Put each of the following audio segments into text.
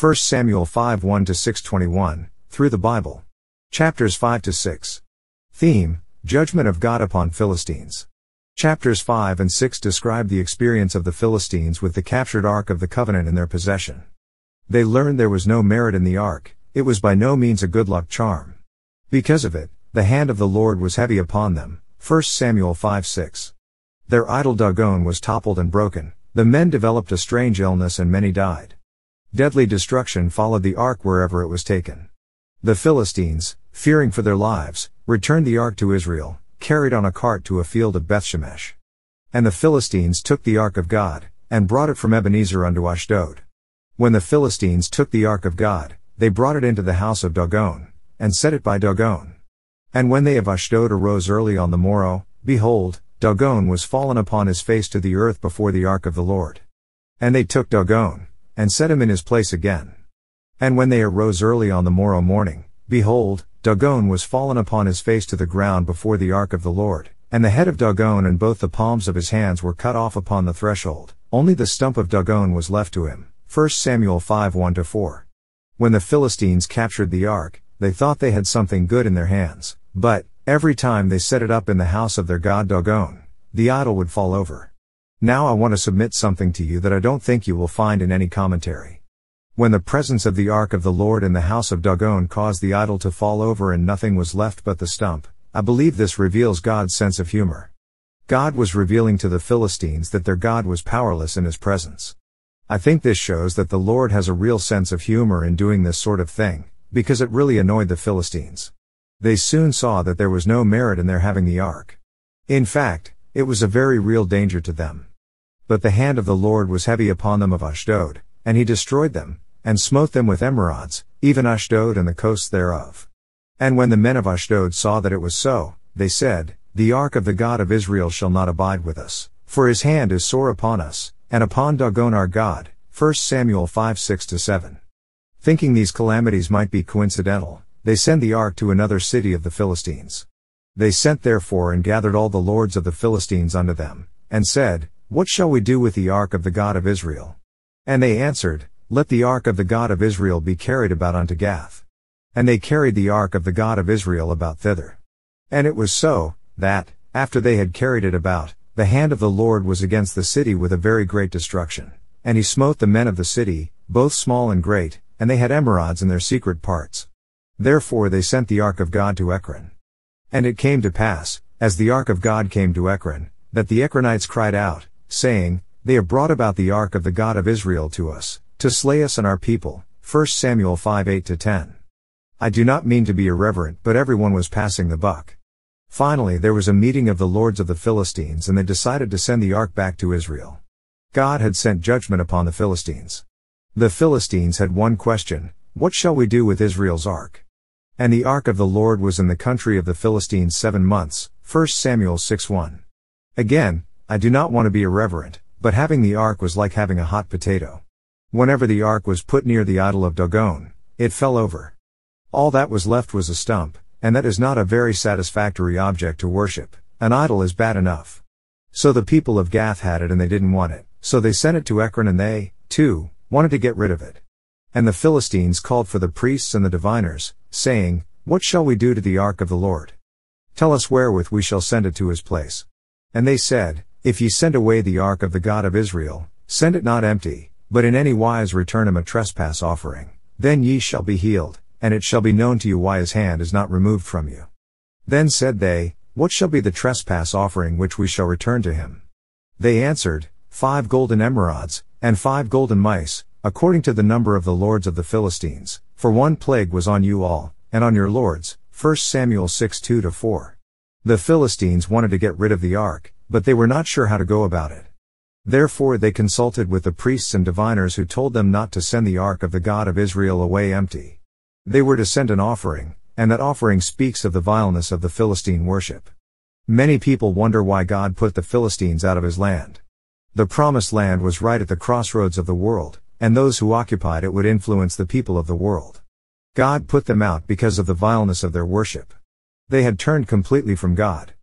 1 Samuel 5 1-6 through the Bible. Chapters 5-6. Theme: Judgment of God upon Philistines. Chapters 5 and 6 describe the experience of the Philistines with the captured Ark of the Covenant in their possession. They learned there was no merit in the Ark, it was by no means a good luck charm. Because of it, the hand of the Lord was heavy upon them. 1 Samuel 5:6. Their idol Dagon was toppled and broken, the men developed a strange illness and many died. Deadly destruction followed the Ark wherever it was taken. The Philistines, fearing for their lives, returned the Ark to Israel, carried on a cart to a field of Bethshemesh. And the Philistines took the Ark of God, and brought it from Ebenezer unto Ashdod. When the Philistines took the Ark of God, they brought it into the house of Dagon, and set it by Dagon. And when they of Ashdod arose early on the morrow, behold, Dagon was fallen upon his face to the earth before the Ark of the Lord. And they took Dagon, and set him in his place again. And when they arose early on the morrow morning, behold, Dagon was fallen upon his face to the ground before the Ark of the Lord, and the head of Dagon and both the palms of his hands were cut off upon the threshold, only the stump of Dagon was left to him. 1 Samuel 5 1-4. When the Philistines captured the Ark, they thought they had something good in their hands, but, every time they set it up in the house of their god Dagon, the idol would fall over. Now I want to submit something to you that I don't think you will find in any commentary. When the presence of the Ark of the Lord in the house of Dagon caused the idol to fall over and nothing was left but the stump, I believe this reveals God's sense of humor. God was revealing to the Philistines that their God was powerless in his presence. I think this shows that the Lord has a real sense of humor in doing this sort of thing, because it really annoyed the Philistines. They soon saw that there was no merit in their having the Ark. In fact, it was a very real danger to them. But the hand of the Lord was heavy upon them of Ashdod, and he destroyed them, and smote them with emerods, even Ashdod and the coasts thereof. And when the men of Ashdod saw that it was so, they said, The Ark of the God of Israel shall not abide with us, for his hand is sore upon us, and upon Dagon our God. 1 Samuel 5 6-7. Thinking these calamities might be coincidental, they sent the Ark to another city of the Philistines. They sent therefore and gathered all the lords of the Philistines unto them, and said, What shall we do with the Ark of the God of Israel? And they answered, Let the Ark of the God of Israel be carried about unto Gath. And they carried the Ark of the God of Israel about thither. And it was so, that, after they had carried it about, the hand of the Lord was against the city with a very great destruction. And he smote the men of the city, both small and great, and they had emerods in their secret parts. Therefore they sent the Ark of God to Ekron. And it came to pass, as the Ark of God came to Ekron, that the Ekronites cried out, saying, They have brought about the Ark of the God of Israel to us, to slay us and our people. 1 Samuel 5 8-10. I do not mean to be irreverent, but everyone was passing the buck. Finally there was a meeting of the lords of the Philistines and they decided to send the Ark back to Israel. God had sent judgment upon the Philistines. The Philistines had one question: What shall we do with Israel's Ark? And the Ark of the Lord was in the country of the Philistines 7 months. 1 Samuel 6:1. Again, I do not want to be irreverent, but having the Ark was like having a hot potato. Whenever the Ark was put near the idol of Dagon, it fell over. All that was left was a stump, and that is not a very satisfactory object to worship. An idol is bad enough. So the people of Gath had it and they didn't want it, so they sent it to Ekron and they, too, wanted to get rid of it. And the Philistines called for the priests and the diviners, saying, What shall we do to the Ark of the Lord? Tell us wherewith we shall send it to his place. And they said, If ye send away the Ark of the God of Israel, send it not empty, but in any wise return him a trespass offering. Then ye shall be healed, and it shall be known to you why his hand is not removed from you. Then said they, What shall be the trespass offering which we shall return to him? They answered, 5 golden emerods, and 5 golden mice, according to the number of the lords of the Philistines, for one plague was on you all, and on your lords. 1 Samuel 6 2-4. The Philistines wanted to get rid of the Ark, but they were not sure how to go about it. Therefore they consulted with the priests and diviners who told them not to send the Ark of the God of Israel away empty. They were to send an offering, and that offering speaks of the vileness of the Philistine worship. Many people wonder why God put the Philistines out of his land. The promised land was right at the crossroads of the world, and those who occupied it would influence the people of the world. God put them out because of the vileness of their worship. They had turned completely from God.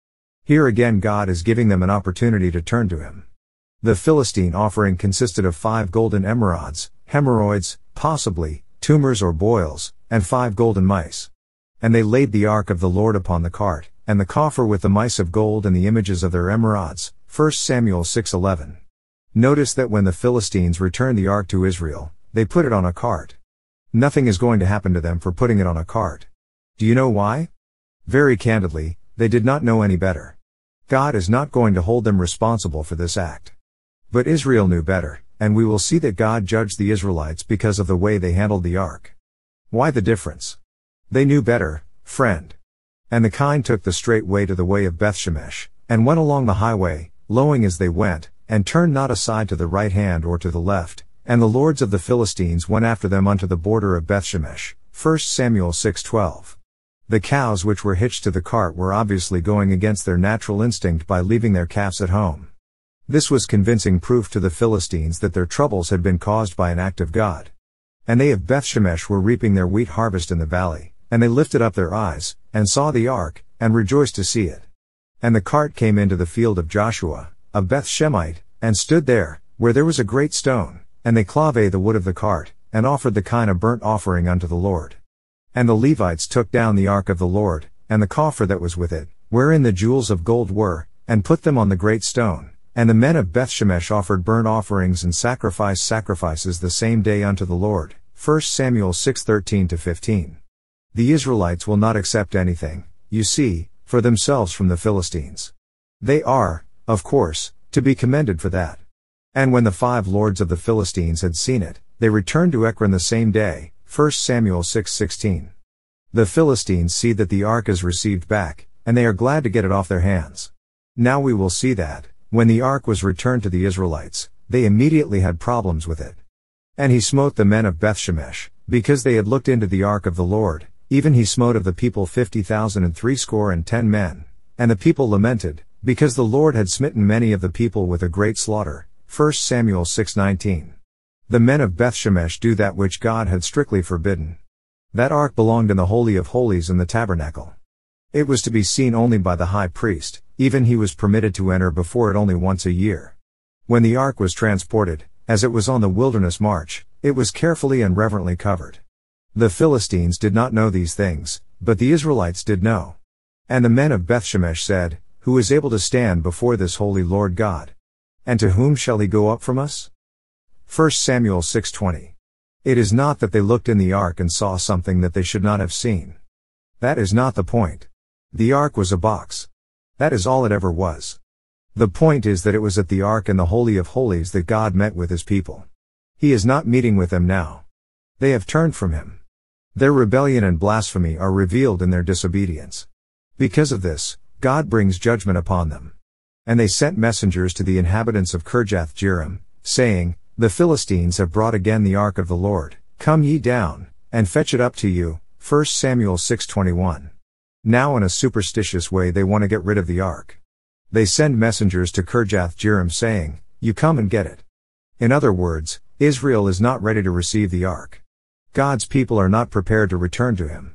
Here again God is giving them an opportunity to turn to him. The Philistine offering consisted of 5 golden emerods, hemorrhoids, possibly, tumors or boils, and 5 golden mice. And they laid the ark of the Lord upon the cart, and the coffer with the mice of gold and the images of their emerods. 1 Samuel 6:11. Notice that when the Philistines returned the ark to Israel, they put it on a cart. Nothing is going to happen to them for putting it on a cart. Do you know why? Very candidly, they did not know any better. God is not going to hold them responsible for this act. But Israel knew better, and we will see that God judged the Israelites because of the way they handled the ark. Why the difference? They knew better, friend. And the kine took the straight way to the way of Bethshemesh, and went along the highway, lowing as they went, and turned not aside to the right hand or to the left, and the lords of the Philistines went after them unto the border of Bethshemesh. 1 Samuel 6:12. The cows which were hitched to the cart were obviously going against their natural instinct by leaving their calves at home. This was convincing proof to the Philistines that their troubles had been caused by an act of God. And they of Bethshemesh were reaping their wheat harvest in the valley, and they lifted up their eyes, and saw the ark, and rejoiced to see it. And the cart came into the field of Joshua, of Bethshemite, and stood there, where there was a great stone, and they clave the wood of the cart, and offered the kine a burnt offering unto the Lord. And the Levites took down the ark of the Lord, and the coffer that was with it, wherein the jewels of gold were, and put them on the great stone. And the men of Bethshemesh offered burnt offerings and sacrifices the same day unto the Lord. 1 Samuel 6:13-15. The Israelites will not accept anything, you see, for themselves from the Philistines. They are, of course, to be commended for that. And when the 5 lords of the Philistines had seen it, they returned to Ekron the same day. 1 Samuel 6:16. The Philistines see that the ark is received back, and they are glad to get it off their hands. Now we will see that, when the ark was returned to the Israelites, they immediately had problems with it. And he smote the men of Bethshemesh, because they had looked into the ark of the Lord, even he smote of the people 50,010 men. And the people lamented, because the Lord had smitten many of the people with a great slaughter. 1 Samuel 6:19. The men of Bethshemesh do that which God had strictly forbidden. That ark belonged in the Holy of Holies in the tabernacle. It was to be seen only by the high priest, even he was permitted to enter before it only once a year. When the ark was transported, as it was on the wilderness march, it was carefully and reverently covered. The Philistines did not know these things, but the Israelites did know. And the men of Bethshemesh said, Who is able to stand before this holy Lord God? And to whom shall he go up from us? 1 Samuel 6:20. It is not that they looked in the ark and saw something that they should not have seen. That is not the point. The ark was a box. That is all it ever was. The point is that it was at the ark in the Holy of Holies that God met with his people. He is not meeting with them now. They have turned from him. Their rebellion and blasphemy are revealed in their disobedience. Because of this, God brings judgment upon them. And they sent messengers to the inhabitants of Kirjath-jearim, saying, The Philistines have brought again the ark of the Lord, come ye down, and fetch it up to you. 1 Samuel 6:21. Now in a superstitious way they want to get rid of the ark. They send messengers to Kirjath-jearim saying, You come and get it. In other words, Israel is not ready to receive the ark. God's people are not prepared to return to him.